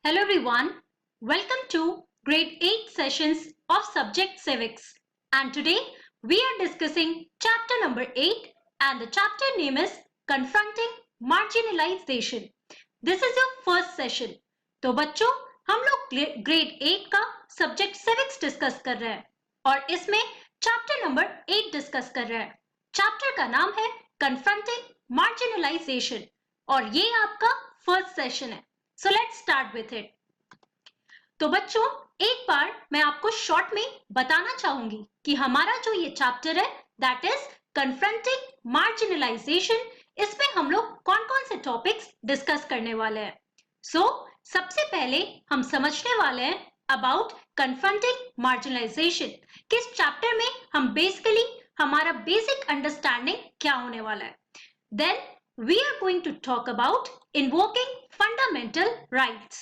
Hello everyone, welcome to grade 8 sessions of subject civics, and today we are discussing chapter number 8 and the chapter name is confronting marginalization. This is your first session. तो बच्चों हम लोग grade 8 का subject civics discuss कर रहे हैं और इसमें चैप्टर नंबर 8 डिस्कस कर रहे हैं. चैप्टर का नाम है confronting marginalization और ये आपका फर्स्ट सेशन है. So let's start with it. तो बच्चों एक बार मैं आपको शॉर्ट में बताना चाहूंगी कि हमारा जो ये चैप्टर है दैट इज कन्फ्रंटिंग मार्जिनलाइजेशन. इसमें हम लोग कौन कौन से टॉपिक्स डिस्कस करने वाले हैं. सबसे पहले हम समझने वाले हैं अबाउट कन्फ्रंटिंग मार्जिनलाइजेशन. किस चैप्टर में हम बेसिकली हमारा बेसिक अंडरस्टैंडिंग क्या होने वाला है. Then we are going to talk about invoking fundamental rights.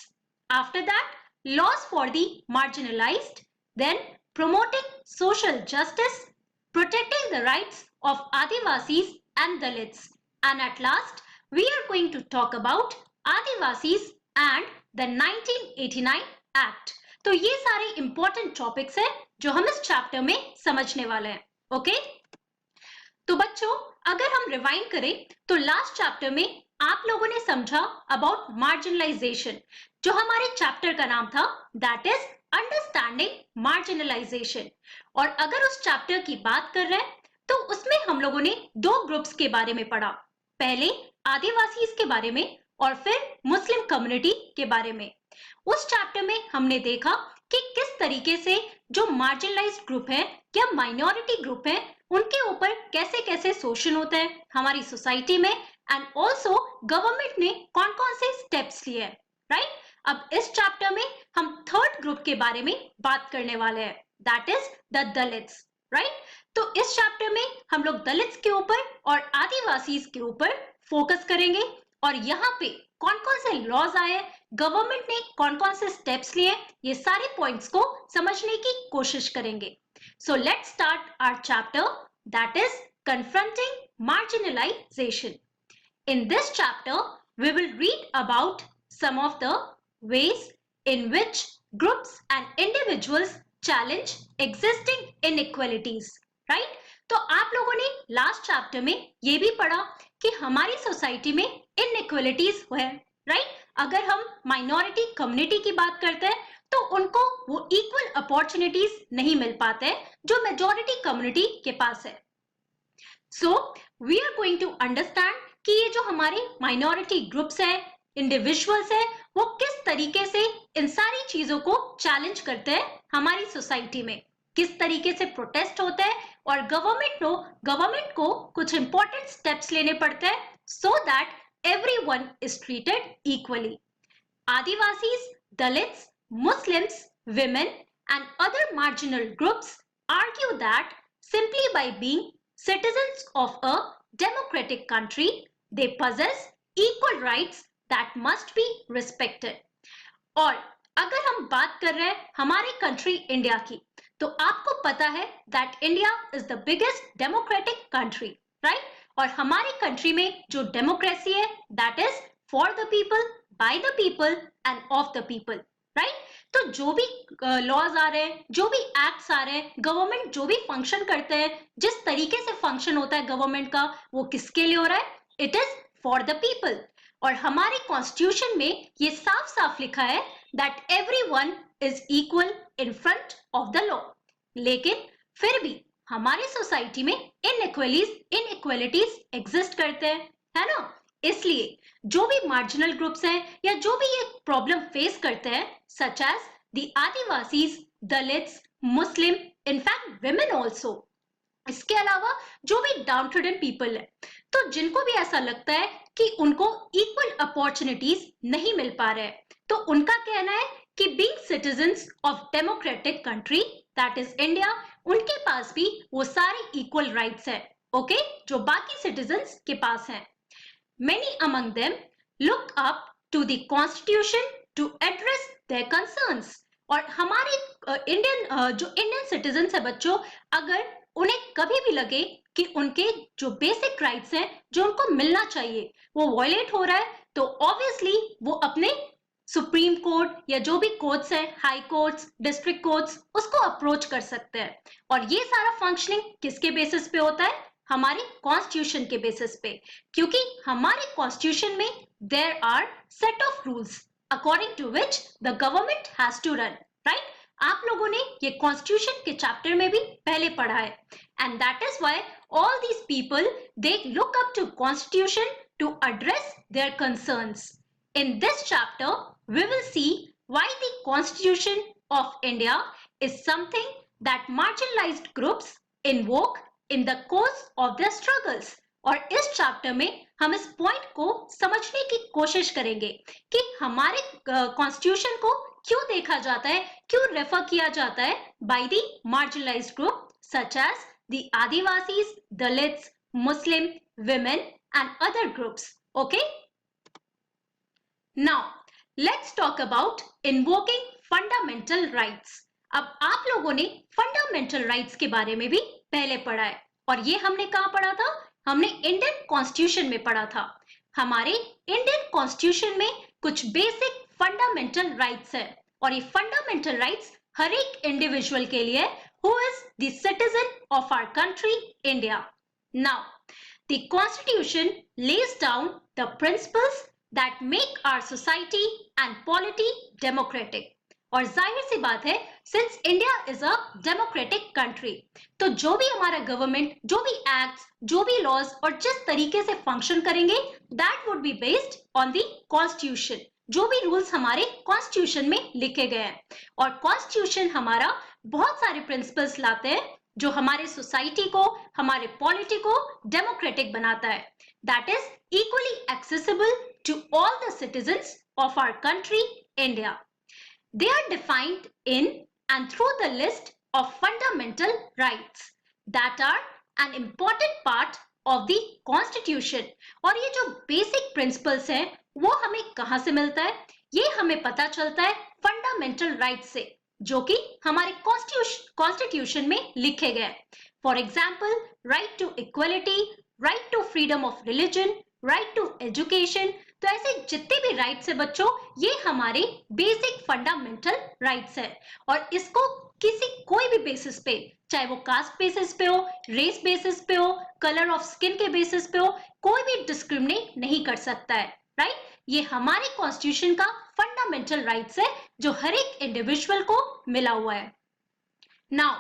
After that, laws for the marginalized, then promoting social justice, protecting the rights of Adivasis and Dalits. And at last, we are going to talk about Adivasis and the 1989 Act. तो ये सारे important topics हैं जो हम इस chapter में समझने वाले हैं. Okay? तो बच्चों अगर हम रिवाइंड करें तो लास्ट चैप्टर में आप लोगों ने समझा अबाउट मार्जिनलाइजेशन. जो हमारे चैप्टर का नाम था दैट इज अंडरस्टैंडिंग मार्जिनलाइजेशन. और अगर उस चैप्टर की बात कर रहे हैं तो उसमें हम लोगों ने दो ग्रुप्स के बारे में पढ़ा. पहले आदिवासी के बारे में और फिर मुस्लिम कम्युनिटी के बारे में. उस चैप्टर में हमने देखा कि किस तरीके से जो मार्जिनलाइज्ड ग्रुप है या माइनॉरिटी ग्रुप है उनके ऊपर कैसे कैसे शोषण होता है हमारी सोसाइटी में एंड ऑल्सो गवर्नमेंट ने कौन कौन से स्टेप्स लिए हैं. राइट. अब इस चैप्टर में हम थर्ड ग्रुप के बारे में बात करने वाले हैं that is the Dalits. Right. तो इस चैप्टर में हम लोग दलित्स के ऊपर और आदिवासी के ऊपर फोकस करेंगे और यहाँ पे कौन कौन से लॉज आए, गवर्नमेंट ने कौन कौन से स्टेप्स लिए, ये सारे पॉइंट्स को समझने की कोशिश करेंगे. So let's start our chapter that is confronting marginalization. In this chapter, we will read about some of the ways in which groups and individuals challenge existing inequalities. Right? तो आप लोगों ने लास्ट चैप्टर में ये भी पढ़ा कि हमारी सोसाइटी में inequalities है. राइट. अगर हम माइनॉरिटी कम्युनिटी की बात करते हैं तो उनको वो इक्वल अपॉर्चुनिटीज नहीं मिल पाते जो मेजॉरिटी कम्युनिटी के पास है. So we are going to understand कि ये जो हमारे माइनॉरिटी ग्रुप्स है, इंडिविजुअल्स है, वो किस तरीके से इन सारी चीजों को चैलेंज करते हैं हमारी सोसाइटी में, किस तरीके से प्रोटेस्ट होते हैं और गवर्नमेंट को कुछ इंपॉर्टेंट स्टेप्स लेने पड़ते हैं so that everyone is treated equally. Adivasis, Dalits, Muslims, women and other marginal groups argue that simply by being citizens of a democratic country, they possess equal rights that must be respected. और अगर हम बात कर रहे हैं हमारे country India की तो आपको पता है that India is the biggest democratic country, right? और हमारी कंट्री में जो डेमोक्रेसी है that is for the people, by the people end of the people. Right. तो जो भी लॉज आ रहे हैं, जो भी एक्ट्स आ रहे हैं, गवर्नमेंट जो भी फंक्शन करते हैं, जिस तरीके से फंक्शन होता है गवर्नमेंट का, वो किसके लिए हो रहा है? It is for the people. और हमारे कॉन्स्टिट्यूशन में ये साफ साफ लिखा है that everyone is equal in front of the law. लेकिन फिर भी हमारी सोसाइटी में इनइक्वालिटीज एग्जिस्ट करते हैं, है ना. इसलिए जो भी मार्जिनल ग्रुप्स हैं या जो भी ये प्रॉब्लम फेस करते हैं such as the Adivasis, Dalits, Muslim, in fact women also, इसके अलावा जो भी डाउन ट्रोडन पीपल है, तो जिनको भी ऐसा लगता है कि उनको इक्वल अपॉर्चुनिटीज नहीं मिल पा रहे हैं, तो उनका कहना है कि being citizens of democratic country that is India, उनके पास भी वो सारे इक्वल राइट्स हैं, ओके, जो बाकी सिटीजन्स के पास हैं. Many among them look up to the constitution to address their concerns. और हमारे जो इंडियन सिटीजन्स है बच्चों, अगर उन्हें कभी भी लगे कि उनके जो बेसिक राइट्स हैं जो उनको मिलना चाहिए वो वायलेट हो रहा है तो ऑब्वियसली वो अपने सुप्रीम कोर्ट या जो भी कोर्ट्स है, हाई कोर्ट्स, डिस्ट्रिक्ट कोर्ट्स, उसको अप्रोच कर सकते हैं। और ये सारा फंक्शनिंग किसके बेसिस पे होता है? हमारे कॉन्स्टिट्यूशन के बेसिस पे, क्योंकि हमारे कॉन्स्टिट्यूशन में there are set of rules according to which the government has to run, right? आप लोगों ने ये कॉन्स्टिट्यूशन के चैप्टर में भी पहले पढ़ा है, and that is why all these people, they look up to constitution to address their concerns. In this chapter, we will see why the constitution of India is something that marginalized groups invoke in the course of their struggles. और इस chapter में हम इस point को समझने की कोशिश करेंगे कि हमारे कॉन्स्टिट्यूशन को क्यों देखा जाता है, क्यों रेफर किया जाता है by the marginalised group such as the Adivasis, Dalits, Muslim, women and other groups. Okay? Now, let's talk about invoking fundamental rights. अब आप लोगों ने fundamental rights के बारे में भी पहले पढ़ा है, और ये हमने कहाँ पढ़ा था? हमने इंडियन कॉन्स्टिट्यूशन में पढ़ा था। हमारे इंडियन कॉन्स्टिट्यूशन में कुछ बेसिक फंडामेंटल राइट्स है, और ये फंडामेंटल राइट्स हर एक इंडिविजुअल के लिए who is the citizen of our country, India. Now, the Constitution lays down the principles that make our society and polity democratic. और जाहिर सी बात है, since India is a democratic country, तो जो भी हमारा गवर्नमेंट, जो भी एक्ट्स, जो भी लॉज और जिस तरीके से फंक्शन करेंगे, that would be based on the Constitution. जो भी रूल्स हमारे कॉन्स्टिट्यूशन में लिखे गए हैं, और कॉन्स्टिट्यूशन हमारा बहुत सारे प्रिंसिपल्स लाते हैं जो हमारे सोसाइटी को, हमारे पॉलिटी को डेमोक्रेटिक बनाता है, that is equally accessible to all the citizens of our country India. They are defined in and through the list of fundamental rights that are an important part of the constitution. और ये जो basic principles हैं वो हमें कहाँ से मिलता है? ये हमें पता चलता है फंडामेंटल राइट्स से, जो कि हमारे कॉन्स्टिट्यूशन में लिखे गए. For example, right to equality, right to freedom of religion, right to education. तो ऐसे जितने भी राइट्स है बच्चों, ये हमारे बेसिक फंडामेंटल राइट्स है, और इसको किसी कोई भी बेसिस पे, चाहे वो कास्ट बेसिस पे हो, रेस बेसिस पे हो, कलर ऑफ स्किन के बेसिस पे हो, कोई भी डिस्क्रिमिनेट नहीं कर सकता है, राइट? ये हमारे कॉन्स्टिट्यूशन का फंडामेंटल राइट्स है जो हर एक इंडिविजुअल को मिला हुआ है. Now,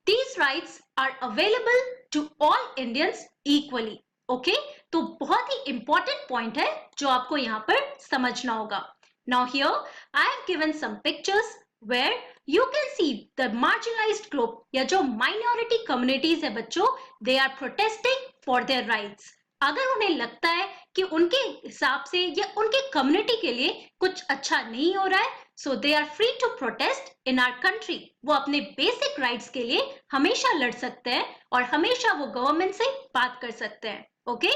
these rights are available to all Indians equally. Okay, तो बहुत ही इंपॉर्टेंट पॉइंट है जो आपको यहाँ पर समझना होगा. Now here I have given some pictures where you can see the marginalized group या जो minority communities है बच्चों, they are protesting for their rights. अगर उन्हें लगता है कि उनके हिसाब से या उनके कम्युनिटी के लिए कुछ अच्छा नहीं हो रहा है, so they are free to protest in our country. वो अपने बेसिक राइट्स के लिए हमेशा लड़ सकते हैं और हमेशा वो गवर्नमेंट से बात कर सकते हैं. Okay,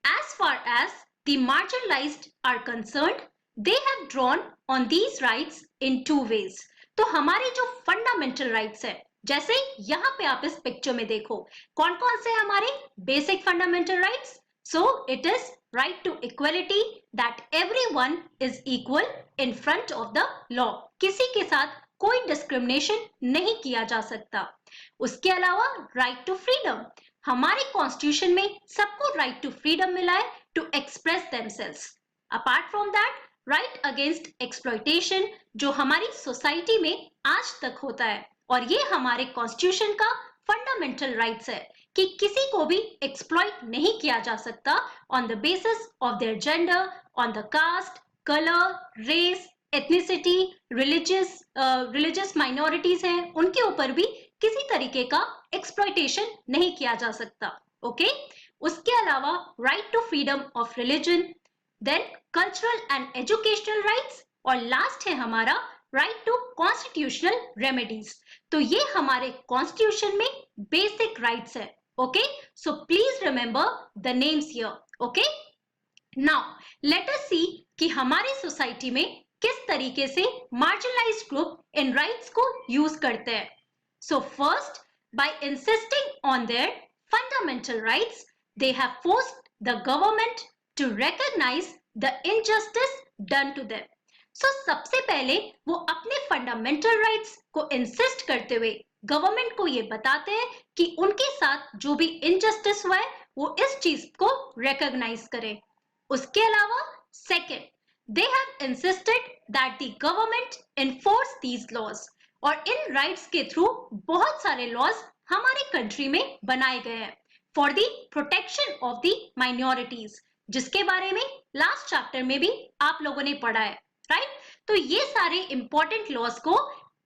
as far as the marginalised are concerned, they have drawn on these rights in two ways. तो हमारे जो फंडामेंटल राइट्स है, जैसे यहाँ पे आप इस पिक्चर में देखो, कौन कौन से हमारे basic fundamental rights? So it is right to equality, that everyone is equal in front of the law. किसी के साथ कोई डिस्क्रिमिनेशन नहीं किया जा सकता. उसके अलावा राइट टू फ्रीडम, हमारे कॉन्स्टिट्यूशन में सबको राइट टू फ्रीडम मिला है to express themselves. Apart from that, right against exploitation, जो हमारी सोसाइटी में आज तक होता है, और ये हमारे कॉन्स्टिट्यूशन का फंडामेंटल राइट्स है कि किसी को भी एक्सप्लॉइट नहीं किया जा सकता on the basis of their gender, on the caste, colour, race, ethnicity, religious minorities हैं, उनके ऊपर भी किसी तरीके का एक्सप्लॉयटेशन नहीं किया जा सकता. ओके, उसके अलावा right to freedom of religion, then cultural and educational rights, और लास्ट है हमारा राइट टू कॉन्स्टिट्यूशनल रेमेडीज. तो ये हमारे कॉन्स्टिट्यूशन में बेसिक राइट्स है. Okay, so please remember the names here. Okay, now let us see कि हमारी सोसाइटी में किस तरीके से मार्जिनलाइज्ड ग्रुप इन राइट्स को यूज करते हैं. So first, by insisting on their fundamental rights, they have forced the government to recognize the injustice done to them. So सबसे पहले वो अपने फंडामेंटल राइट्स को इंसिस्ट करते हुए गवर्नमेंट को ये बताते हैं कि उनके साथ जो भी इनजस्टिस हुआ है वो इस चीज को रिकॉग्नाइज करें. उसके अलावा second, they have insisted that the government enforce these laws. और इन राइट्स के थ्रू बहुत सारे लॉज हमारे कंट्री में बनाए गए हैं for the protection of the minorities, जिसके बारे में लास्ट चैप्टर में भी आप लोगों ने पढ़ा है, राइट? तो ये सारे इंपॉर्टेंट लॉज को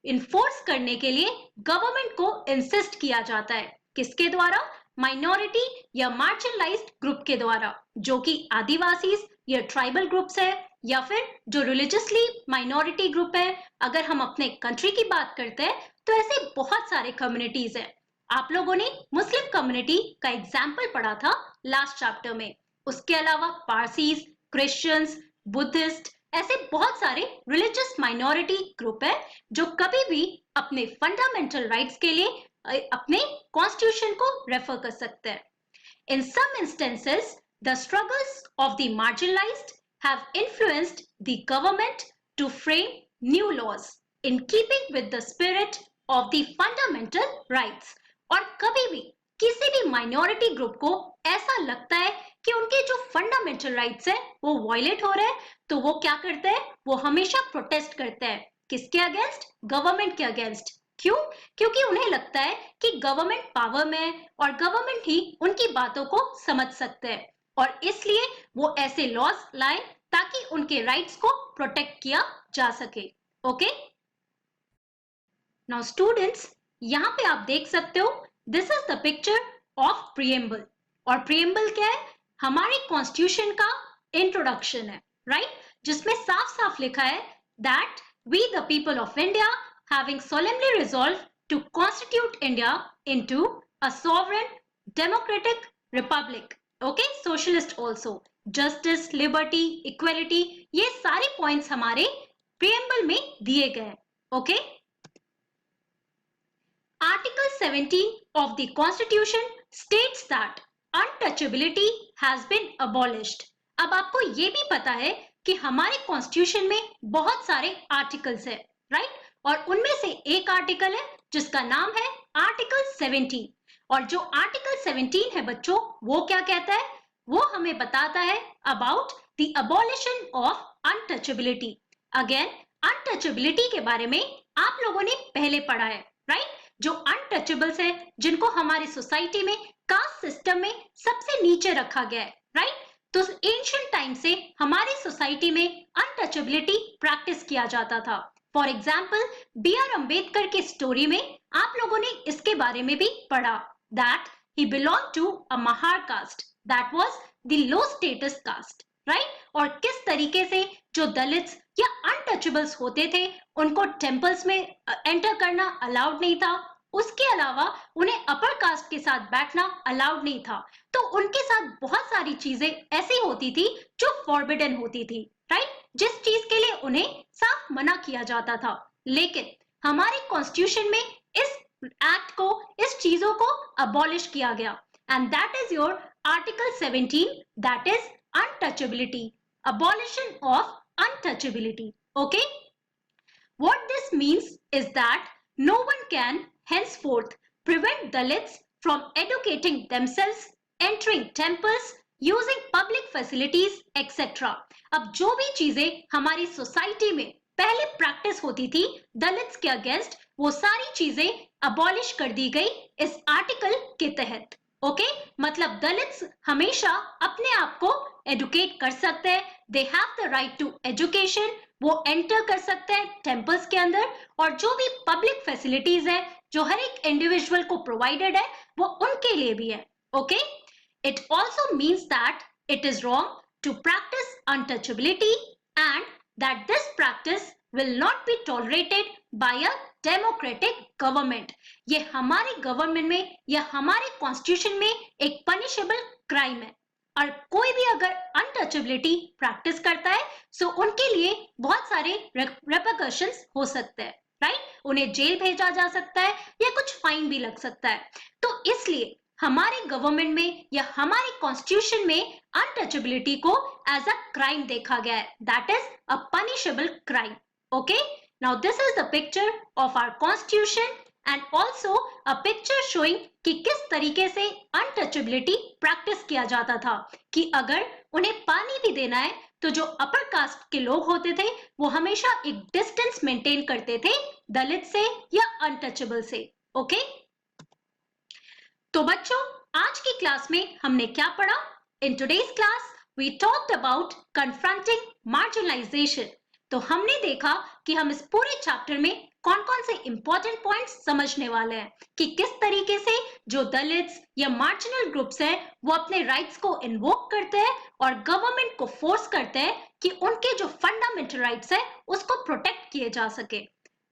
इन्फोर्स करने के लिए गवर्नमेंट को इंसिस्ट किया जाता है. किसके द्वारा? माइनॉरिटी या मार्जिनलाइज्ड ग्रुप के द्वारा, जो कि आदिवासी या ट्राइबल ग्रुप्स है या फिर जो रिलीजियसली माइनॉरिटी ग्रुप है. अगर हम अपने कंट्री की बात करते हैं तो ऐसे बहुत सारे कम्युनिटीज हैं. आप लोगों ने मुस्लिम कम्युनिटी का एग्जाम्पल पढ़ा था लास्ट चैप्टर में. उसके अलावा पारसीज, क्रिश्चियंस, बुद्धिस्ट, ऐसे बहुत सारे रिलीजियस माइनॉरिटी ग्रुप है जो कभी भी अपने फंडामेंटल राइट्स के लिए अपने कॉन्स्टिट्यूशन को रेफर कर सकते हैं. In some instances the struggles of the marginalised have influenced the government to frame new laws in keeping with the spirit of the fundamental rights. और कभी भी किसी भी माइनॉरिटी ग्रुप को ऐसा लगता है कि उनके जो फंडामेंटल राइट्स हैं वो वायलेट हो रहे हैं, तो वो क्या करते हैं? वो हमेशा प्रोटेस्ट करते हैं. किसके अगेंस्ट? गवर्नमेंट के अगेंस्ट. क्यों? क्योंकि उन्हें लगता है कि गवर्नमेंट पावर में है और गवर्नमेंट ही उनकी बातों को समझ सकते हैं, और इसलिए वो ऐसे लॉज लाए ताकि उनके राइट्स को प्रोटेक्ट किया जा सके. ओके, नाउ स्टूडेंट्स, यहाँ पे आप देख सकते हो this is the picture of preamble. और प्रीएम्बल क्या है? हमारे कॉन्स्टिट्यूशन का इंट्रोडक्शन है, राइट? जिसमें साफ साफ लिखा है that we the people of India having solemnly resolved to constitute India into a sovereign democratic republic. Okay, socialist also, justice, liberty, equality, ये सारे पॉइंट्स हमारे प्रीएम्बल में दिए गए. Okay, article 17 of the constitution states that untouchability has been abolished. अब आपको ये भी पता है कि हमारे कॉन्स्टिट्यूशन में बहुत सारे आर्टिकल्स है, राइट? और उनमें से एक आर्टिकल है जिसका नाम है आर्टिकल 17. और जो आर्टिकल 17 है बच्चों, वो क्या कहता है? वो हमें बताता है about the abolition of untouchability. Again, untouchability के बारे में आप लोगों ने पहले पढ़ा है, राइट? जो अनटचेबल्स है, जिनको हमारी सोसाइटी में कास्ट सिस्टम में सबसे नीचे रखा गया है, राइट? तो एंशिएंट टाइम से हमारी सोसाइटी में अनटचेबिलिटी प्रैक्टिस किया जाता था. For example, B R. अम्बेडकर की स्टोरी में आप लोगों ने इसके बारे में भी पढ़ा that he belonged to a mahar caste, that was the low status caste, right? और किस तरीके से जो दलित्स या अनटचेबल्स होते थे उनको टेम्पल्स में एंटर करना अलाउड नहीं था. उसके अलावा उन्हें अपर कास्ट के साथ बैठना अलाउड नहीं था. तो उनके साथ बहुत सारी चीजें ऐसी होती थी जो फॉरबिडन होती थी, राइट? जिस चीज के लिए उन्हें साफ मना किया जाता था. लेकिन हमारे कॉन्स्टिट्यूशन में इस एक्ट को, इस चीजों को अबॉलिश किया गया, and that is your article 17, that is untouchability, abolition of untouchability. Okay, what this means is that no one can henceforth prevent Dalits from educating themselves, entering temples, using public facilities, etc. अब जो भी चीजें हमारी society में पहले practice होती थी Dalits के अगेंस्ट, वो सारी चीजें अबॉलिश कर दी गई इस आर्टिकल के तहत. ओके, मतलब दलित्स हमेशा अपने आप को एजुकेट कर सकते हैं. They have the right to education. वो एंटर कर सकते हैं टेम्पल्स के अंदर, और जो भी पब्लिक फैसिलिटीज है जो हर एक इंडिविजुअल को प्रोवाइडेड है वो उनके लिए भी है. Okay, it also means that it is wrong to practise untouchability and that this practice will not be tolerated by a democratic government. ये हमारे गवर्नमेंट में या हमारे कॉन्स्टिट्यूशन में एक पनिशेबल क्राइम है. और कोई भी अगर अनटचेबिलिटी प्रैक्टिस करता है सो उनके लिए बहुत सारे रेपरकशंस हो सकते हैं, राइट? उन्हें जेल भेजा जा सकता है या कुछ फाइन भी लग सकता है. तो इसलिए हमारे गवर्नमेंट में या हमारे कॉन्स्टिट्यूशन में अनटचेबिलिटी को एज अ क्राइम देखा गया है, that is a punishable crime. Okay, now this is the picture of our constitution and also a picture showing कि किस तरीके से अनटचेबिलिटी प्रैक्टिस किया जाता था, कि अगर उन्हें पानी भी देना है तो जो अपर कास्ट के लोग होते थे वो हमेशा एक डिस्टेंस मेंटेन करते थे दलित से या अनटचेबल से. ओके, तो बच्चों आज की क्लास में हमने क्या पढ़ा? In today's class we talked about confronting marginalisation. तो हमने देखा कि हम इस पूरे चैप्टर में कौन-कौन से इंपॉर्टेंट पॉइंट्स समझने वाले हैं, कि किस तरीके से जो दलित्स या मार्जिनल ग्रुप्स हैं वो अपने राइट्स को इन्वोक करते हैं और गवर्नमेंट को फोर्स करते हैं कि उनके जो फंडामेंटल राइट्स है उसको प्रोटेक्ट किए जा सके.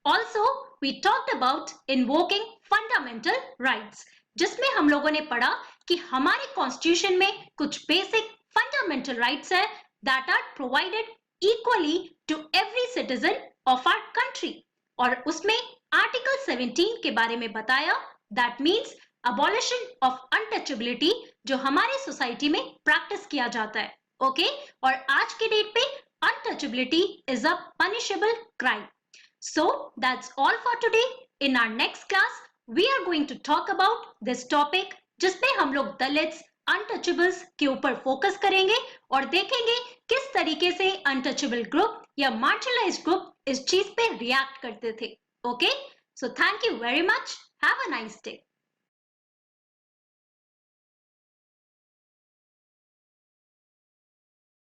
Also we talked about invoking fundamental rights, जिसमें हम लोगों ने पढ़ा कि हमारे कॉन्स्टिट्यूशन में कुछ बेसिक फंडामेंटल राइट्स है that are provided equally to every citizen of our country. और उसमें आर्टिकल 17 के बारे में बताया, that means abolition of untouchability, जो हमारे सोसाइटी में प्रैक्टिस किया जाता है. ओके, और आज के डेट पे untouchability is a punishable crime. So that's all for today. In our next class, we are going to talk about this topic, जिसमें हम लोग दलित्स, अनटचेबल्स के ऊपर फोकस करेंगे और देखेंगे किस तरीके से अनटचेबल ग्रुप या मार्जिनलाइज्ड ग्रुप इस चीज पे रिएक्ट करते थे. Okay, so thank you very much. Have a nice day.